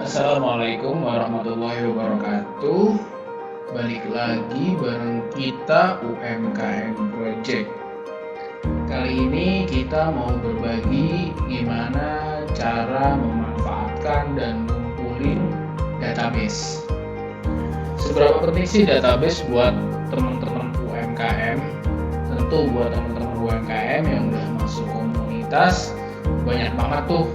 Assalamualaikum warahmatullahi wabarakatuh. Balik lagi bareng kita UMKM Project. Kali ini kita mau berbagi gimana cara memanfaatkan dan ngumpulin database. Seberapa penting sih database buat teman-teman UMKM? Tentu buat teman-teman UMKM yang udah masuk komunitas, banyak banget tuh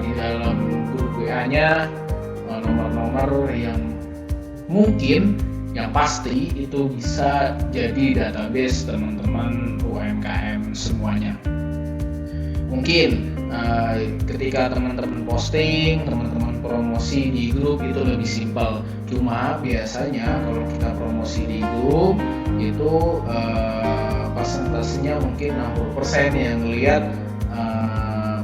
di dalam grup WA-nya nomor-nomor yang mungkin, yang pasti itu bisa jadi database teman-teman UMKM semuanya. Mungkin ketika teman-teman posting, teman-teman promosi di grup itu lebih simpel. Cuma biasanya kalau kita promosi di grup itu persentasenya mungkin 60% yang lihat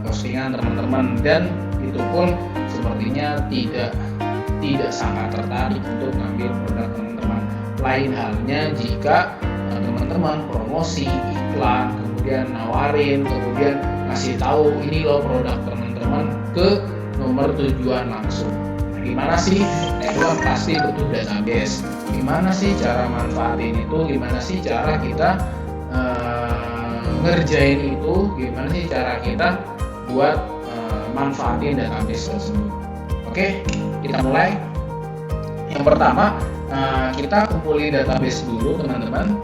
postingan teman-teman, dan itu pun sepertinya tidak sangat tertarik untuk ngambil produk teman-teman. Lain halnya jika teman-teman promosi iklan, kemudian nawarin, kemudian kasih tahu ini loh produk teman-teman ke nomor tujuan langsung. Nah, gimana sih? Itu kan pasti butuh database. Gimana sih cara manfaatin itu? Gimana sih cara kita ngerjain itu? Gimana sih cara kita buat manfaatin database tersebut? Oke, kita mulai. Yang pertama, kita kumpulin database dulu teman-teman.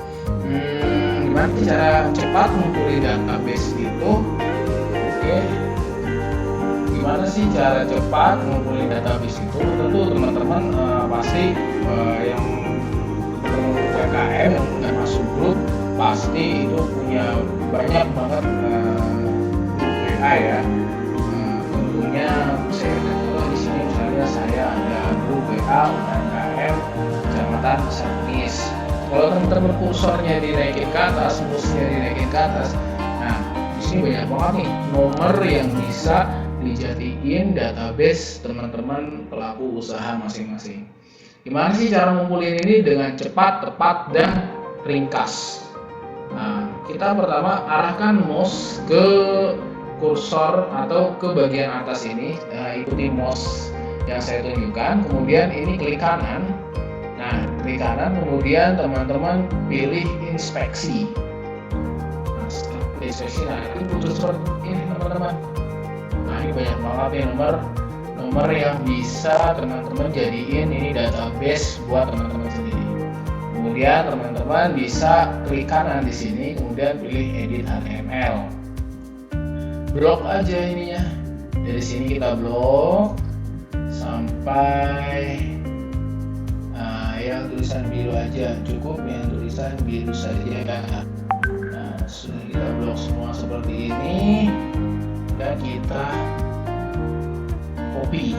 Gimana sih cara cepat ngumpulin database itu? Oke, gimana sih cara cepat ngumpulin database itu? Tentu teman-teman pasti yang UMKM yang udah masuk grup pasti itu punya banyak banget WA ya. Tentunya saya contoh di sini misalnya saya ada grup WA UMKM Kecamatan Sermis. Kalau teman-teman kursornya dinaikin ke atas, mouse-nya dinaikin ke atas, nah di sini banyak banget nih nomor yang bisa dijadiin database teman-teman pelaku usaha masing-masing. Gimana sih cara ngumpulin ini dengan cepat, tepat, dan ringkas? Nah, kita pertama arahkan mouse ke kursor atau ke bagian atas ini, ikuti mouse yang saya tunjukkan, kemudian ini klik kanan. Nah, klik kanan, kemudian teman-teman pilih inspeksi. Nah, setelah pilih inspeksi, nah itu butuh seperti ini teman-teman. Nah, ini banyak banget ya nomor yang bisa teman-teman jadiin ini database buat teman-teman sendiri. Kemudian teman-teman bisa klik kanan di sini, kemudian pilih edit HTML. Blok aja ininya. Dari sini kita blok sampai yang tulisan biru aja, cukup yang tulisan biru saja. Nah, sudah kita blok semua seperti ini dan kita copy.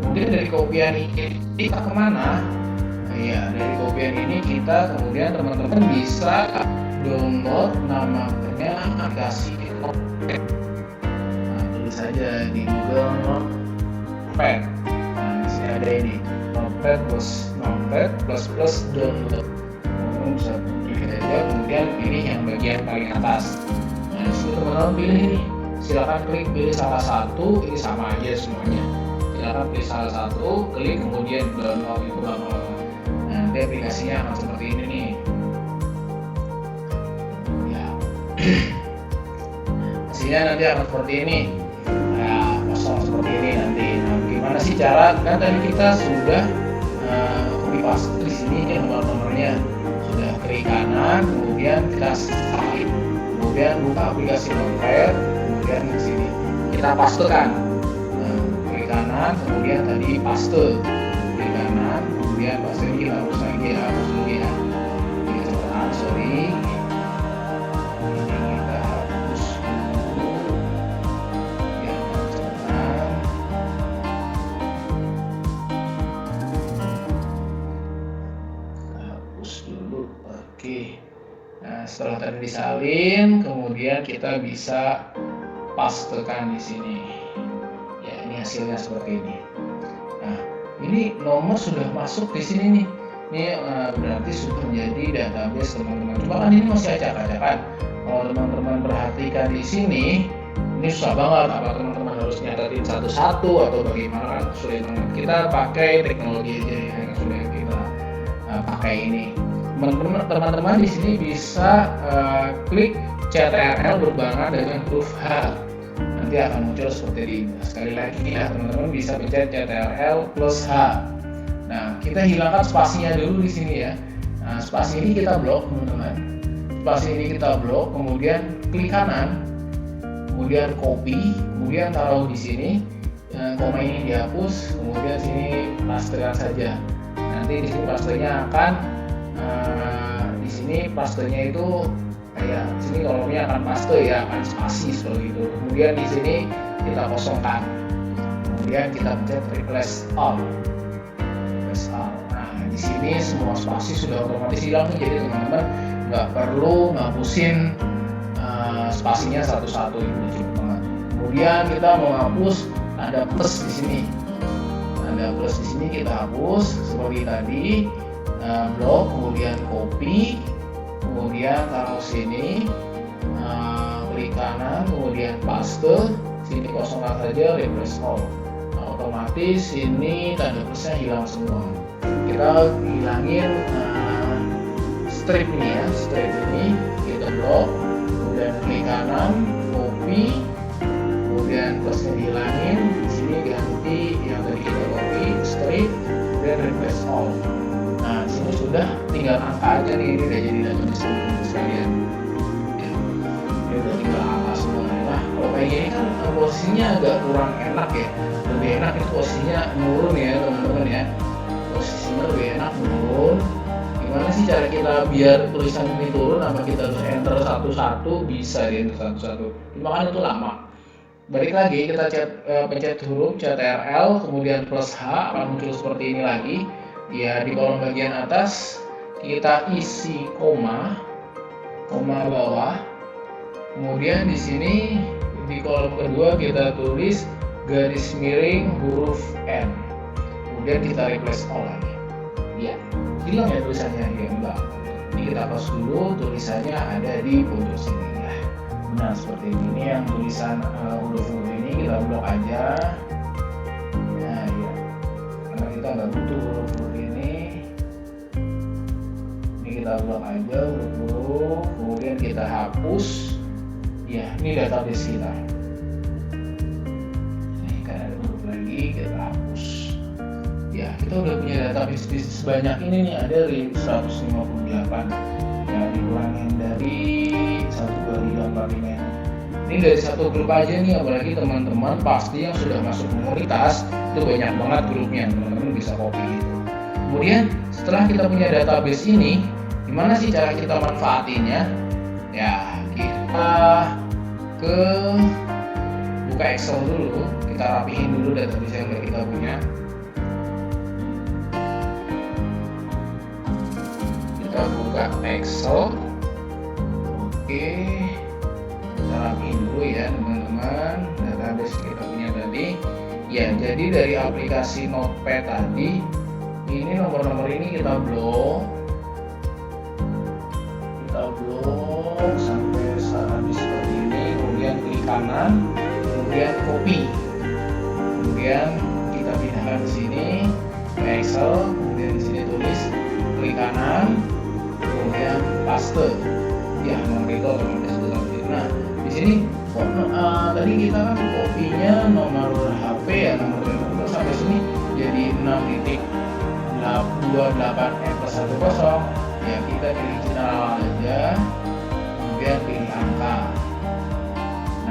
Kemudian dari kopian ini kita kemana? Iya, dari kopian ini kita kemudian teman-teman bisa download namanya aplikasi Notepad. Nah, tulis saja di Google Notepad. Nah, di sini ada ini Notepad plus download. Teman-teman bisa pilih aja, kemudian pilih yang bagian paling atas. Nah, di sini teman-teman pilih ini. Silakan klik pilih salah satu, ini sama aja semuanya. Silakan pilih salah satu, klik kemudian download itu download. Nanti aplikasinya akan seperti ini nih. Ya. Hasilnya nanti akan seperti ini. Nah, kosong seperti ini nanti. Nah, gimana sih cara? Kan tadi kita sudah copy paste di sini ya nomor-nomornya. Sudah klik kanan, kemudian kita salin, kemudian buka aplikasi Notepad, kemudian di sini kita pastekan. Nah, klik kanan, kemudian tadi paste. Klik kanan, kemudian paste ini kita hapus lagi ya. Ini cepetan, sorry. Ini kita hapus dulu. Biar cepetan. Kita hapus dulu. Oke. Nah, setelah tadi disalin, kemudian kita bisa pastekan di sini. Ya, ini hasilnya seperti ini. Nah, ini nomor sudah masuk di sini nih. Ini berarti sudah menjadi database teman-teman. Cuma kan ini masih acak-acakan. Kalau teman-teman perhatikan di sini, ini susah banget. Apa teman-teman harus nyatetin satu-satu atau bagaimana, kan sulit banget. Kita pakai teknologi aja ya, yang sudah kita pakai ini. Teman-teman di sini bisa klik CTRL berbarengan dengan huruf H, nanti akan muncul seperti ini. Sekali lagi ya, teman-teman bisa pencet CTRL plus H. Nah, kita hilangkan spasinya dulu di sini ya. Nah, spasi ini kita blok, teman-teman. Spasi ini kita blok, kemudian klik kanan, kemudian copy, kemudian taruh di sini. Koma ini dihapus, kemudian sini pastekan saja. Nanti di sini pastenya akan di sini pastenya itu kayak sini kolomnya akan paste ya, akan spasi seperti itu. Kemudian di sini kita kosongkan, kemudian kita pencet replace all. Nah, di sini semua spasi sudah otomatis hilang, jadi teman-teman nggak perlu ngapusin spasinya satu-satu, itu cukup banget. Kemudian kita mau hapus, ada plus di sini. Ada plus di sini, kita hapus seperti tadi. Blok, kemudian copy, kemudian taruh sini, klik kanan, kemudian paste, sini kosongkan saja, replace all. Nah, otomatis ini tanda plusnya hilang semua. Kita hilangin strip ini ya, strip ini kita blok, kemudian klik kanan, copy, kemudian plusnya dihilangin, di sini ganti yang tadi kita copy, strip, kemudian replace all. Nah, sini sudah tinggal angka aja nih, ini udah jadi database sekalian. Ya, ini udah tinggal angka semua. Nah, kalau kayak gini kan posisinya agak kurang enak ya. Lebih enak itu posisinya nurun ya, teman-teman ya. Posisinya lebih enak nurun. Gimana sih cara kita biar tulisan ini turun? Apa kita harus enter satu-satu? Bisa di enter satu-satu. Cuma kan itu lama. Balik lagi, kita pencet huruf CTRL, kemudian plus H, akan muncul seperti ini lagi. Ya, di kolom bagian atas kita isi koma bawah. Kemudian di sini di kolom kedua kita tulis garis miring huruf N. Kemudian kita replace all lagi. Ya, hilang ya tulisannya, ya enggak. Ini kita hapus dulu, tulisannya ada di pojok sini ya. Nah, seperti ini yang tulisan huruf-huruf ini kita blok aja. Nah, ya. Karena kita nggak butuh huruf-huruf ini kita blok aja huruf-huruf, kemudian kita hapus. Ya, ini database kita. Ini kan ada huruf lagi, kita hapus. Ya, kita udah punya database sebanyak ini nih, ada 158. Ya, dikurangin dari 1, 2, 3, 4, 5. Ini dari satu grup aja nih, apalagi teman-teman pasti yang sudah masuk komunitas itu banyak banget grupnya, teman-teman bisa copy gitu. Kemudian setelah kita punya database ini, gimana sih cara kita manfaatinnya? Ya, kita ke buka Excel dulu, kita rapihin dulu database yang kita punya. Kita buka Excel. Oke, kita rapihin dulu ya teman-teman database kita punya tadi. Ya, jadi dari aplikasi Notepad tadi, ini nomor-nomor ini kita blok sampai habis seperti ini, kemudian klik kanan, kemudian copy, kemudian kita pindahkan ke sini ke Excel, kemudian di sini tulis klik kanan, kemudian paste. Ya, nomor itu otomatis sudah. Nah, di sini tadi kita kan copy-nya nomor HP ya, nomor telepon sampai sini jadi 6.28F+10. Ya, kita pilih general aja, kemudian pilih angka.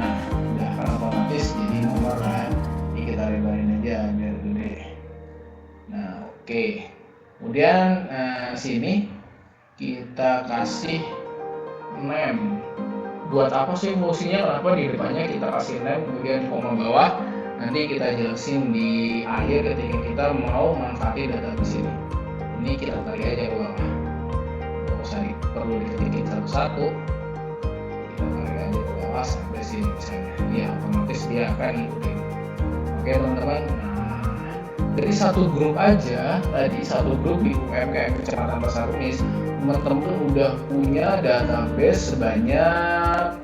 Nah, udah kan otomatis jadi nomor kan. Ini kita lebarin aja biar gede. Nah, oke. Kemudian sini kita kasih name. Buat apa sih fungsinya? Kenapa di depannya kita kasih name, kemudian koma bawah? Nanti kita jelasin di akhir ketika kita mau manfaatin data di sini. Ini kita tarik aja ke bawah. Perlu diketikin satu-satu, kita tarik aja ke bawah sampai sini misalnya. Ya, otomatis dia akan ngikutin. Oke teman-teman, nah dari satu grup aja, tadi satu grup di UMKM Kecamatan Pasar Unis, teman-teman udah punya database sebanyak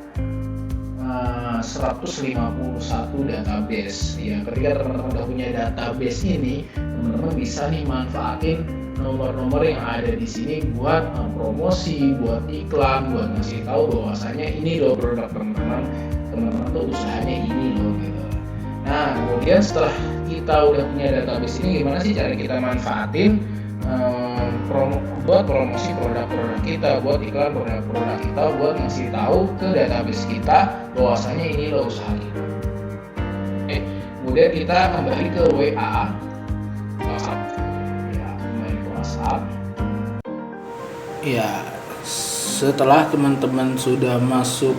151 database. Ya, ketika teman-teman udah punya database ini, teman-teman bisa nih manfaatin nomor-nomor yang ada di sini buat promosi, buat iklan, buat ngasih tahu bahwasanya ini loh produk teman-teman tuh usahanya ini loh gitu. Nah, kemudian setelah kita udah punya database ini, gimana sih cara kita manfaatin buat promosi produk-produk kita, buat iklan produk-produk kita, buat ngasih tahu ke database kita bahwasanya ini loh usaha kita. Oke, kemudian kita kembali ke WhatsApp. Ya, kembali ke WhatsApp. Ya, setelah teman-teman sudah masuk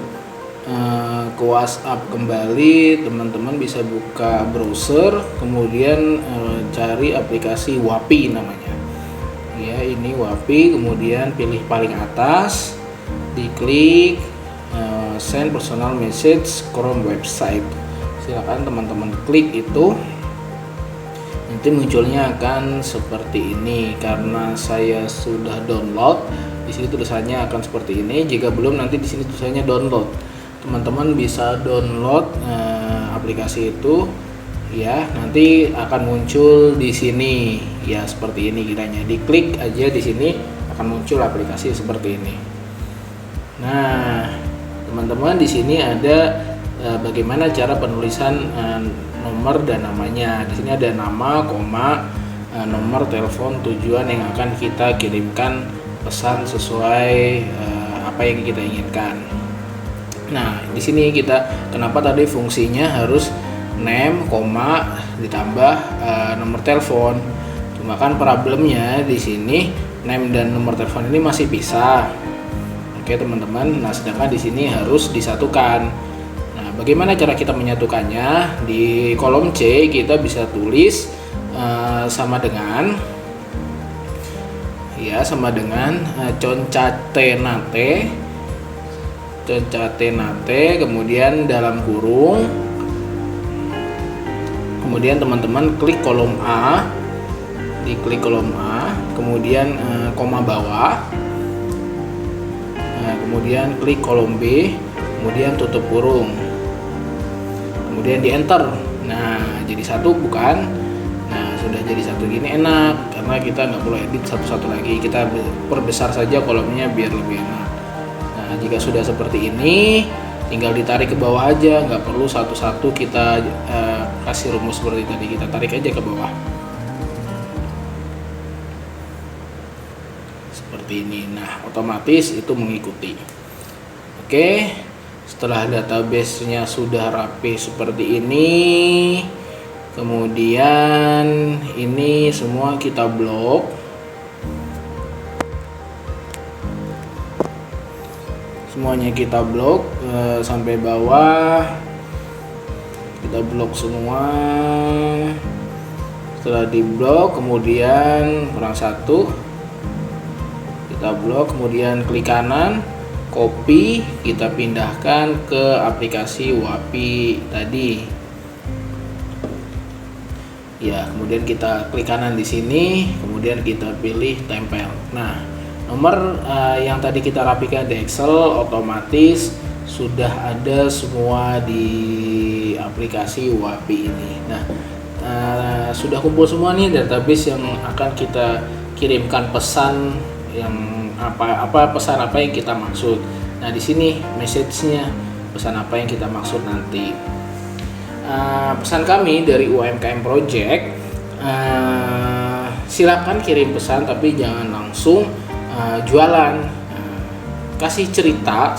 ke WhatsApp kembali, teman-teman bisa buka browser, kemudian cari aplikasi Wapi namanya. Ya, ini Wapi, kemudian pilih paling atas, diklik send personal message Chrome website. Silakan teman-teman klik itu. Nanti munculnya akan seperti ini. Karena saya sudah download, di sini tulisannya akan seperti ini. Jika belum, nanti di sini tulisannya download. Teman-teman bisa download aplikasi itu. Ya, nanti akan muncul di sini ya seperti ini kiranya. Diklik aja di sini akan muncul aplikasi seperti ini. Nah, teman-teman di sini ada bagaimana cara penulisan nomor dan namanya. Di sini ada nama, koma, nomor telepon tujuan yang akan kita kirimkan pesan sesuai apa yang kita inginkan. Nah, di sini kita kenapa tadi fungsinya harus name, koma, ditambah nomor telepon. Cuma kan problemnya di sini name dan nomor telepon ini masih pisah. Oke teman-teman, nah sedangkan di sini harus disatukan. Nah, bagaimana cara kita menyatukannya? Di kolom C kita bisa tulis sama dengan concatenate, kemudian dalam kurung. Kemudian teman-teman klik kolom A, diklik kolom A, kemudian koma bawah, kemudian klik kolom B, kemudian tutup kurung, kemudian di enter. Nah, jadi satu bukan? Nah, sudah jadi satu gini enak, karena kita nggak perlu edit satu-satu lagi, kita perbesar saja kolomnya biar lebih enak. Nah, jika sudah seperti ini, tinggal ditarik ke bawah aja, nggak perlu satu-satu kita kasih rumus seperti tadi, kita tarik aja ke bawah seperti ini. Nah, otomatis itu mengikuti. Oke, setelah database-nya sudah rapi seperti ini, kemudian ini semua kita blok. Semuanya kita blok sampai bawah, kita blok semua. Setelah diblok, kemudian kurang satu kita blok, kemudian klik kanan, copy, kita pindahkan ke aplikasi Wapi tadi. Ya, kemudian kita klik kanan di sini, kemudian kita pilih tempel. Nah, nomor yang tadi kita rapikan di Excel otomatis sudah ada semua di aplikasi Wapi ini. Nah, sudah kumpul semua nih database yang akan kita kirimkan pesan yang pesan apa yang kita maksud. Nah, di sini message-nya pesan apa yang kita maksud nanti. Pesan kami dari UMKM Project, silakan kirim pesan tapi jangan langsung jualan. Kasih cerita,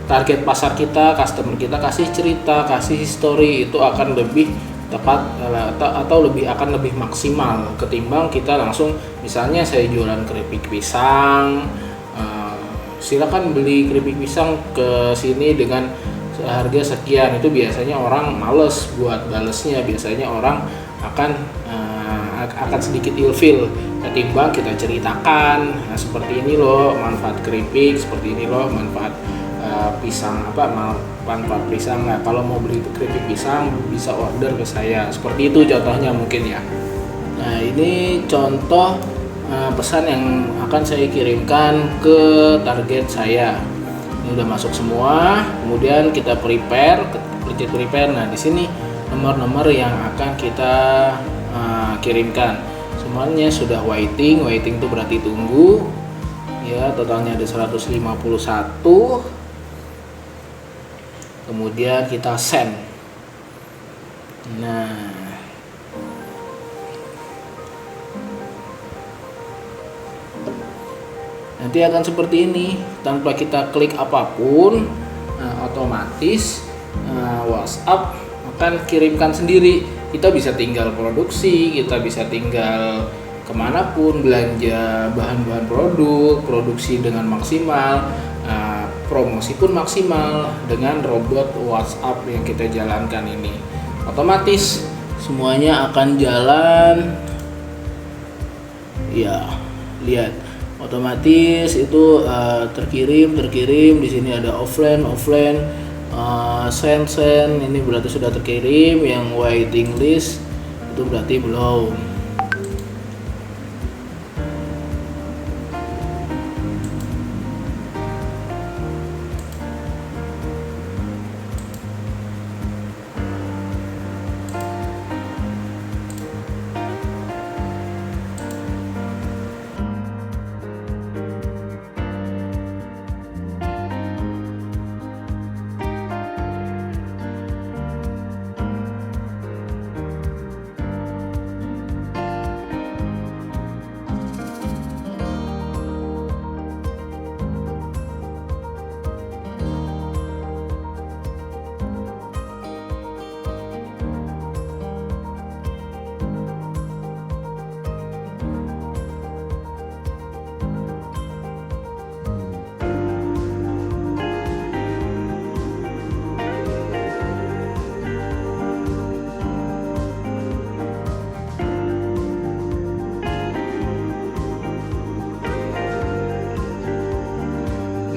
target pasar kita, customer kita, kasih cerita, kasih history, itu akan lebih tepat atau akan lebih maksimal ketimbang kita langsung, misalnya saya jualan keripik pisang, silakan beli keripik pisang ke sini dengan harga sekian. Itu biasanya orang males buat balesnya, biasanya orang akan sedikit ilfil ketimbang kita ceritakan, nah, seperti ini loh manfaat keripik, seperti ini loh manfaat manfaat pisang. Nah, kalau mau beli keripik pisang bisa order ke saya, seperti itu contohnya mungkin ya. Nah, ini contoh pesan yang akan saya kirimkan ke target saya. Ini udah masuk semua. Kemudian kita pencet prepare. Nah, di sini nomor-nomor yang akan kita kirimkan. Semuanya sudah waiting itu berarti tunggu. Ya, totalnya ada 151. Kemudian kita send. Nah, nanti akan seperti ini tanpa kita klik apapun. Otomatis WhatsApp akan kirimkan sendiri. Kita bisa tinggal produksi, kita bisa tinggal kemanapun, belanja bahan-bahan produksi dengan maksimal, promosi pun maksimal dengan robot WhatsApp yang kita jalankan ini. Otomatis semuanya akan jalan. Ya, lihat, otomatis itu terkirim. Di sini ada offline, send. Ini berarti sudah terkirim. Yang waiting list itu berarti belum.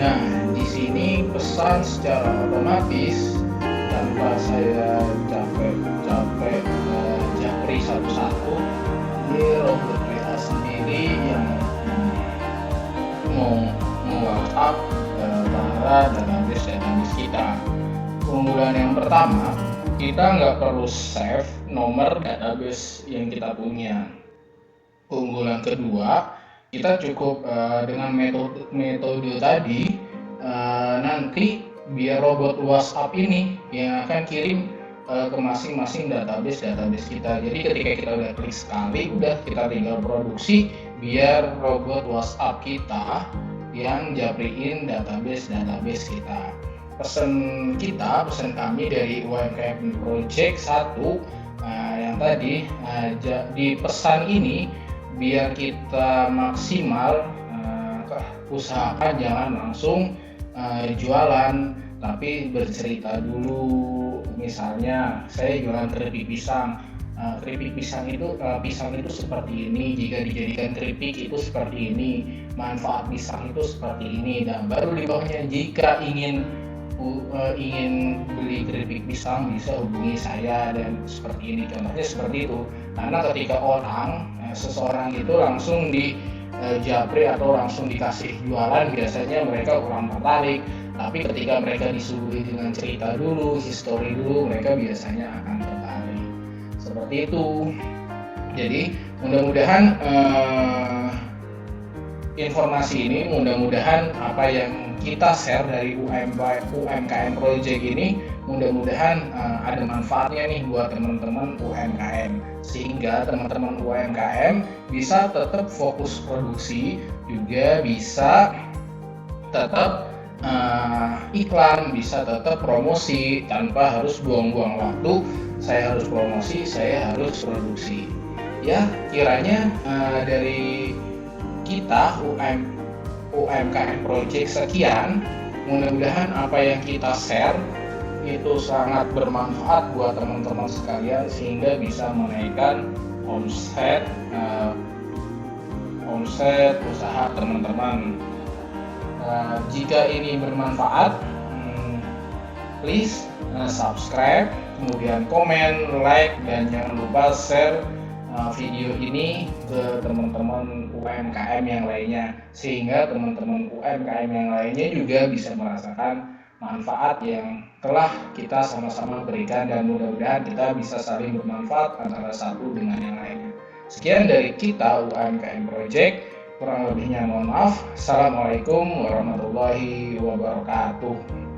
Nah, di sini pesan secara otomatis tanpa saya capek japri satu-satu. Ini robot WA sendiri yang mau WhatsApp para database kita. Keunggulan yang pertama, kita nggak perlu save nomor database yang kita punya. Keunggulan kedua, kita cukup dengan metode tadi, nanti biar robot WhatsApp ini yang akan kirim ke masing-masing database kita. Jadi ketika kita udah klik sekali, udah kita tinggal produksi, biar robot WhatsApp kita yang japriin database kita. Pesan kami dari UMKM Project 1 yang tadi, di pesan ini biar kita maksimal, usahakan jangan langsung jualan, tapi bercerita dulu. Misalnya saya jualan keripik pisang. Keripik pisang itu seperti ini, jika dijadikan keripik itu seperti ini, manfaat pisang itu seperti ini. Dan baru di bawahnya, jika ingin beli keripik pisang bisa hubungi saya, dan seperti ini, contohnya seperti itu. Karena ketika seseorang itu langsung di japri atau langsung dikasih jualan, biasanya mereka kurang tertarik. Tapi ketika mereka disuguhi dengan cerita dulu, histori dulu, mereka biasanya akan tertarik. Seperti itu. Jadi mudah-mudahan informasi ini, mudah-mudahan apa yang kita share dari UMKM Project ini, mudah-mudahan ada manfaatnya nih buat teman-teman UMKM, sehingga teman-teman UMKM bisa tetap fokus produksi, juga bisa tetap iklan, bisa tetap promosi tanpa harus buang-buang waktu. Saya harus promosi, saya harus produksi. Ya, kiranya dari kita UMKM Project sekian, mudah-mudahan apa yang kita share itu sangat bermanfaat buat teman-teman sekalian, sehingga bisa menaikkan omset usaha teman-teman. Jika ini bermanfaat, please subscribe, kemudian komen, like, dan jangan lupa share video ini ke teman-teman UMKM yang lainnya, sehingga teman-teman UMKM yang lainnya juga bisa merasakan manfaat yang telah kita sama-sama berikan, dan mudah-mudahan kita bisa saling bermanfaat antara satu dengan yang lainnya. Sekian dari kita UMKM Project, kurang lebihnya mohon maaf. Assalamualaikum warahmatullahi wabarakatuh.